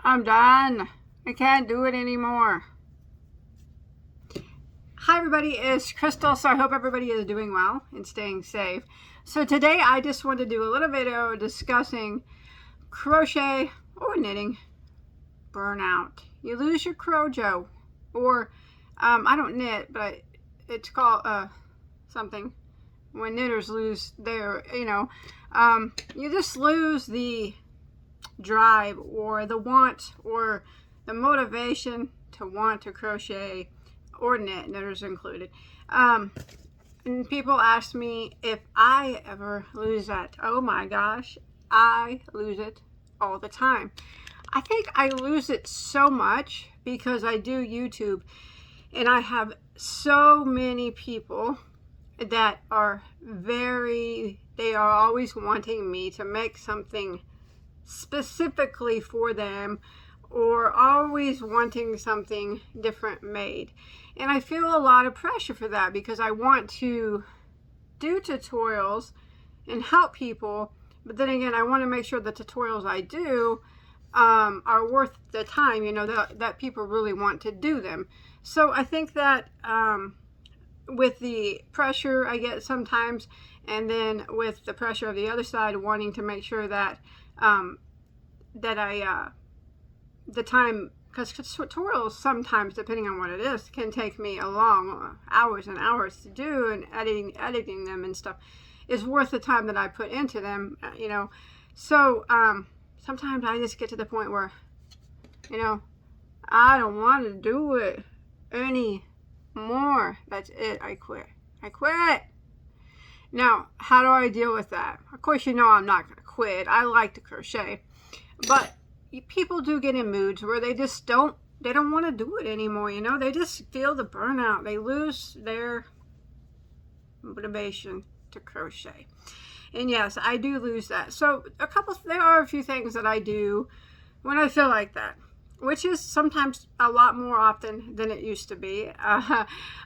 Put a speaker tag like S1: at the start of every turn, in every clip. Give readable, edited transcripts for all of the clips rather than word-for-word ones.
S1: I'm done. I can't do it anymore. Hi everybody, it's Crystal. So I hope everybody is doing well and staying safe. So today I just want to do a little video discussing crochet or knitting burnout. You lose your CroJo, or I don't knit, but it's called something when knitters lose their, you just lose the drive or the want or the motivation to want to crochet or knit, knitters included. And people ask me if I ever lose that. Oh my gosh, I lose it all the time. I think I lose it so much because I do YouTube and I have so many people that are they are always wanting me to make something specifically for them, or always wanting something different made. And I feel a lot of pressure for that because I want to do tutorials and help people, but then again I want to make sure the tutorials I do are worth the time, that people really want to do them. So I think that with the pressure I get sometimes, and then with the pressure of the other side, wanting to make sure that the time, because tutorials sometimes, depending on what it is, can take me a long hours and hours to do, and editing them and stuff is worth the time that I put into them, So sometimes I just get to the point where, I don't want to do it anymore. That's it. I quit. Now, how do I deal with that? Of course, I'm not going to quit. I like to crochet. But people do get in moods where they don't want to do it anymore, They just feel the burnout. They lose their motivation to crochet. And yes, I do lose that. So there are a few things that I do when I feel like that, which is sometimes a lot more often than it used to be.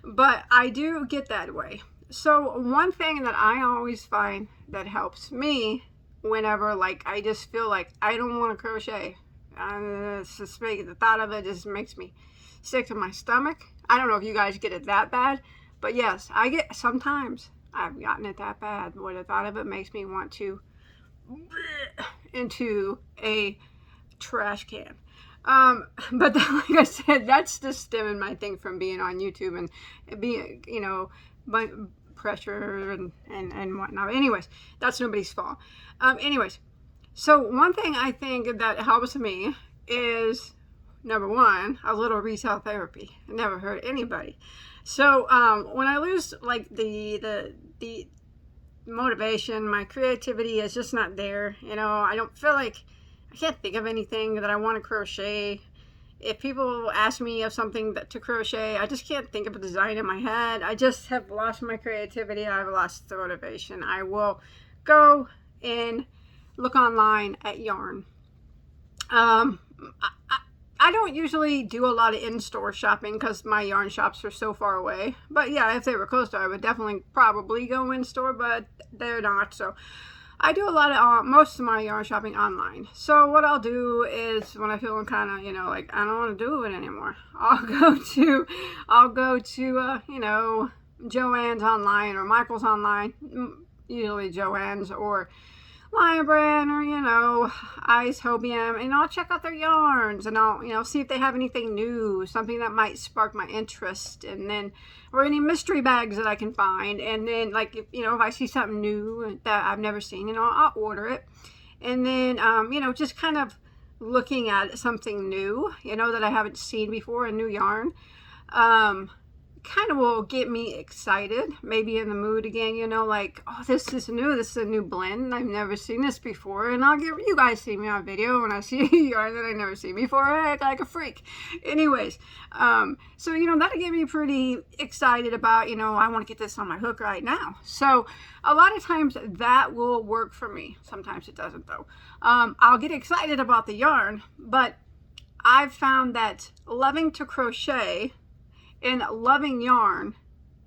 S1: But I do get that way. So one thing that I always find that helps me whenever, I just feel like I don't want to crochet, the thought of it just makes me sick to my stomach. I don't know if you guys get it that bad, but yes, sometimes I've gotten it that bad where the thought of it makes me want to into a trash can. But then, like I said, that's just stemming my thing from being on YouTube and being, by pressure and whatnot. Anyways, that's nobody's fault. Anyways, so one thing I think that helps me is, number one, a little retail therapy. I never hurt anybody. So when I lose the motivation, my creativity is just not there. I don't feel like I can't think of anything that I want to crochet. If people ask me of something to crochet, I just can't think of a design in my head. I just have lost my creativity. I've lost the motivation. I will go and look online at yarn. I don't usually do a lot of in-store shopping because my yarn shops are so far away. But yeah, if they were close to, I would definitely probably go in-store, but they're not. So I do a lot of most of my yarn shopping online. So what I'll do is, when I feel kind of, I don't want to do it anymore, I'll go to Joann's online or Michael's online, usually Joann's or Lion Brand or Ice Hobium, and I'll check out their yarns, and I'll see if they have anything new, something that might spark my interest, and then, or any mystery bags that I can find. And then if I see something new that I've never seen, I'll order it. And then just kind of looking at something new that I haven't seen before, a new yarn, kind of will get me excited, maybe in the mood again, oh, this is new, this is a new blend, I've never seen this before. And I'll get, you guys see me on video when I see a yarn that I never seen before, I act like a freak. Anyways, so that'll get me pretty excited about, I want to get this on my hook right now. So a lot of times that will work for me. Sometimes it doesn't though. I'll get excited about the yarn, but I've found that loving to crochet and loving yarn,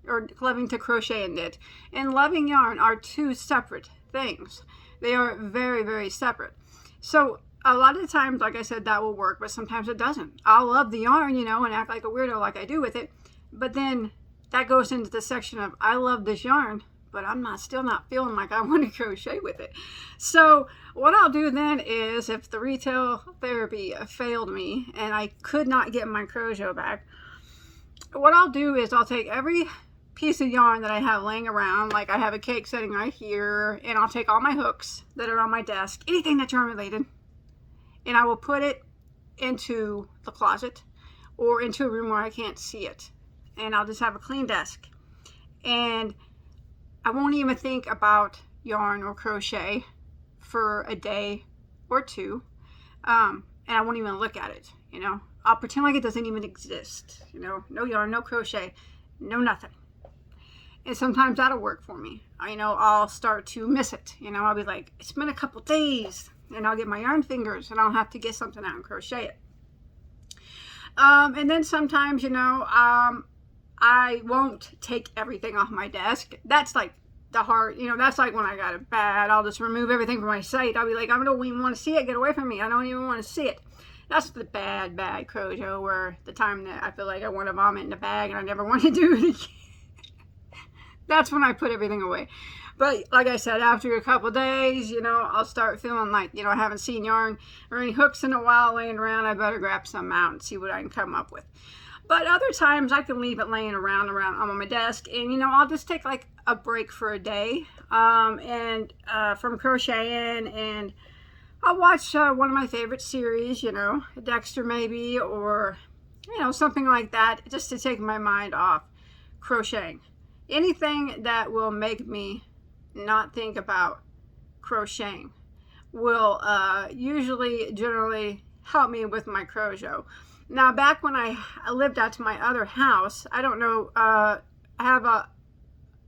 S1: or loving to crochet and knit, and loving yarn are two separate things. They are very, very separate. So a lot of the times, like I said, that will work, but sometimes it doesn't. I'll love the yarn, you know, and act like a weirdo like I do with it, but then that goes into the section of I love this yarn, but I'm still not feeling like I want to crochet with it. So what I'll do then is, if the retail therapy failed me and I could not get my CroJo back, what I'll do is I'll take every piece of yarn that I have laying around, like I have a cake setting right here, and I'll take all my hooks that are on my desk, anything that's yarn related, and I will put it into the closet or into a room where I can't see it, and I'll just have a clean desk, and I won't even think about yarn or crochet for a day or two, and I won't even look at it, you know. I'll pretend like it doesn't even exist, you know, no yarn, no crochet, no nothing. And sometimes that'll work for me. You know, I'll start to miss it. You know, I'll be like, it's been a couple days, and I'll get my yarn fingers, and I'll have to get something out and crochet it. And then sometimes, you know, I won't take everything off my desk. That's like the hard, you know, that's like when I got it bad. I'll just remove everything from my site. I'll be like, I don't even want to see it. Get away from me. I don't even want to see it. That's the bad CroJo, where the time that I feel like I want to vomit in the bag and I never want to do it again. That's when I put everything away. But like I said, after a couple days, you know, I'll start feeling like, you know, I haven't seen yarn or any hooks in a while laying around. I better grab some out and see what I can come up with. But other times I can leave it laying around on my desk, and, you know, I'll just take like a break for a day from crocheting, and I'll watch one of my favorite series, you know, Dexter maybe, or, you know, something like that, just to take my mind off crocheting. Anything that will make me not think about crocheting will generally help me with my CroJo. Now, back when I lived out to my other house, I don't know,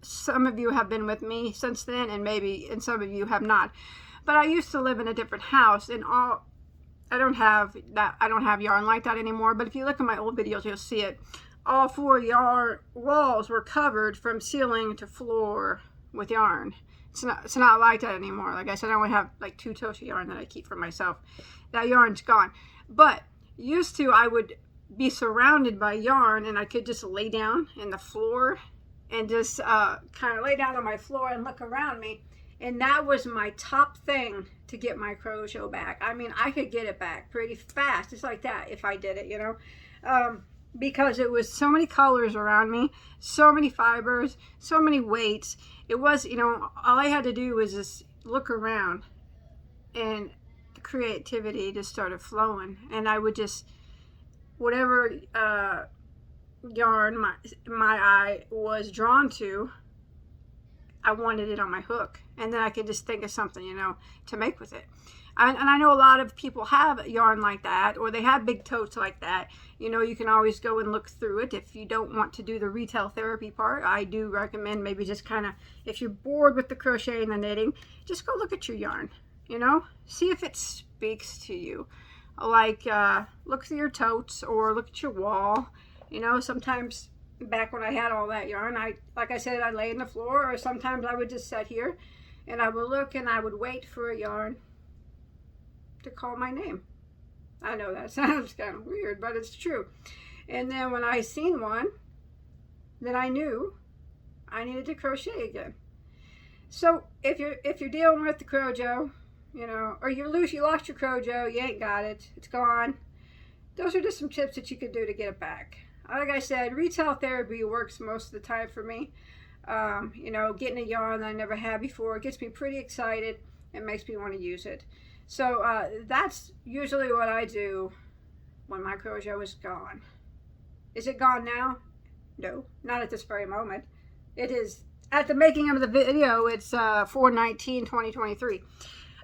S1: some of you have been with me since then, and some of you have not. But I used to live in a different house, and I don't have yarn like that anymore. But if you look at my old videos, you'll see it. All 4 yarn walls were covered from ceiling to floor with yarn. It's not like that anymore. Like I said, I only have like 2 totes of yarn that I keep for myself. That yarn's gone. But used to, I would be surrounded by yarn, and I could just lay down in the floor and just kind of lay down on my floor and look around me. And that was my top thing to get my CroJo back. I mean, I could get it back pretty fast, just like that, if I did it, you know. Because it was so many colors around me, so many fibers, so many weights. It was, you know, all I had to do was just look around, and the creativity just started flowing. And I would just, whatever yarn my eye was drawn to, I wanted it on my hook, and then I could just think of something, you know, to make with it. And I know a lot of people have yarn like that, or they have big totes like that. You know, you can always go and look through it. If you don't want to do the retail therapy part, I do recommend maybe just kind of, if you're bored with the crochet and the knitting, just go look at your yarn, you know, see if it speaks to you. Like, look through your totes or look at your wall. You know, sometimes back when I had all that yarn, like I said, I'd lay on the floor, or sometimes I would just sit here and I would look and I would wait for a yarn to call my name. I know that sounds kind of weird, but it's true. And then when I seen one, then I knew I needed to crochet again. So if you're dealing with the CroJo, you know, or you lost your CroJo, you ain't got it, it's gone. Those are just some tips that you could do to get it back. Like I said, retail therapy works most of the time for me. You know, getting a yarn that I never had before, it gets me pretty excited and makes me want to use it. So that's usually what I do when my CroJo is gone. Is it gone now? No, not at this very moment. It is, at the making of the video, it's 4/19/2023.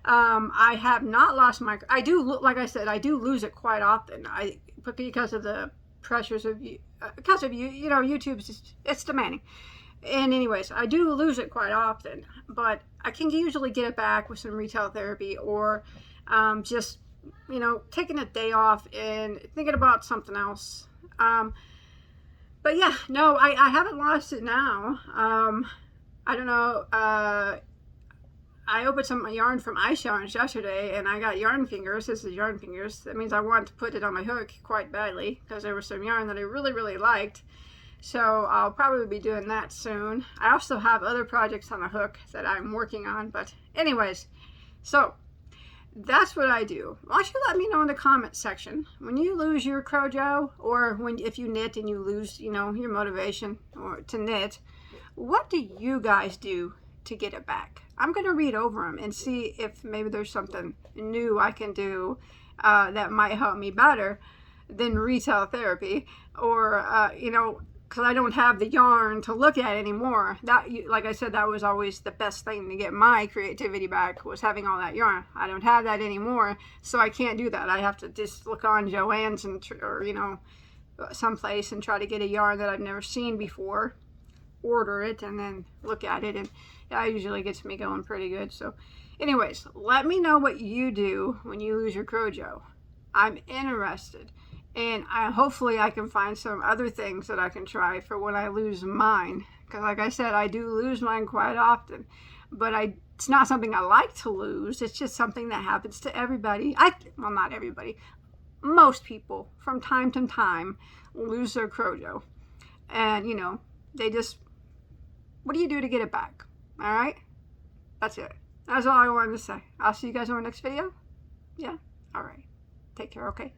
S1: I have not lost my, like I said, I do lose it quite often. Because of the pressures of, you know, YouTube's, it's demanding. And anyways, I do lose it quite often, but I can usually get it back with some retail therapy, or just, you know, taking a day off and thinking about something else. But yeah, no, I haven't lost it now. I don't know. I opened some yarn from Ice Yarns yesterday, and I got yarn fingers. This is yarn fingers. That means I want to put it on my hook quite badly because there was some yarn that I really, really liked. So I'll probably be doing that soon. I also have other projects on the hook that I'm working on. But anyways, so that's what I do. Why don't you let me know in the comment section when you lose your CroJo, or if you knit and you lose, you know, your motivation or to knit, what do you guys do to get it back? I'm going to read over them and see if maybe there's something new I can do that might help me better than retail therapy, or you know, because I don't have the yarn to look at anymore. That, like I said, that was always the best thing to get my creativity back, was having all that yarn. I don't have that anymore, so I can't do that. I have to just look on Joann's or you know, someplace and try to get a yarn that I've never seen before, order it, and then look at it, and that usually gets me going pretty good. So anyways, let me know what you do when you lose your CroJo. I'm interested, and hopefully I can find some other things that I can try for when I lose mine, because like I said, I do lose mine quite often, but it's not something I like to lose. It's just something that happens to everybody. Well, not everybody, most people from time to time lose their CroJo, and you know, they just, what do you do to get it back? All right, that's it. That's all I wanted to say. I'll see you guys in our next video. Yeah, all right, take care. Okay.